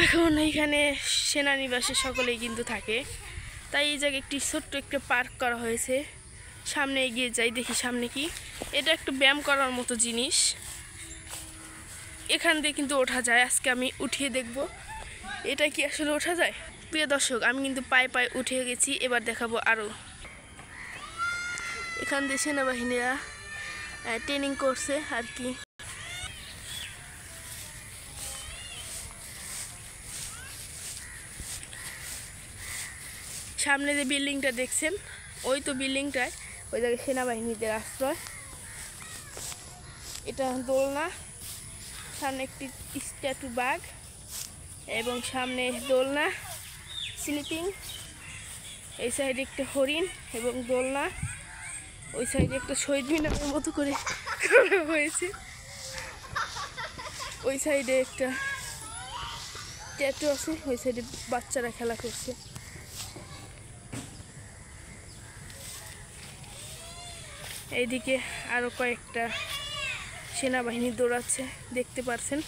এখন এইখানে সেনানিবাসে সকলেই কিন্তু থাকে, তাই এই জায়গায় একটি ছোট্ট একটা পার্ক করা হয়েছে। সামনে এগিয়ে যাই, দেখি সামনে কি। এটা একটু ব্যায়াম করার মতো জিনিস, এখান দিয়ে কিন্তু ওঠা যায়। আজকে আমি উঠিয়ে দেখব এটা কি আসলে ওঠা যায়। প্রিয় দর্শক, আমি কিন্তু পায়ে পায়ে উঠে গেছি, এবার দেখাবো আরও। এখান দিয়ে সেনাবাহিনীরা ট্রেনিং করছে আর কি। সামনে যে বিল্ডিংটা দেখছেন, ওই তো বিল্ডিংটায় ওই জায়গায় সেনাবাহিনীদের আশ্রয়। এটা দোলনা, সামনে একটি স্ট্যাটু বাঘ এবং সামনে দোলনা স্লিপিং, এই সাইডে একটা হরিণ এবং দোলনা, ওই সাইডে একটা শহীদ মিনারের মতো করে হয়েছে, ওই সাইডে একটা ট্যাটু আছে, ওই সাইডে বাচ্চারা খেলা করছে। এইদিকে আরো কয়েকটা সেনাবাহিনী দৌড়াচ্ছে, দেখতে পারছেন।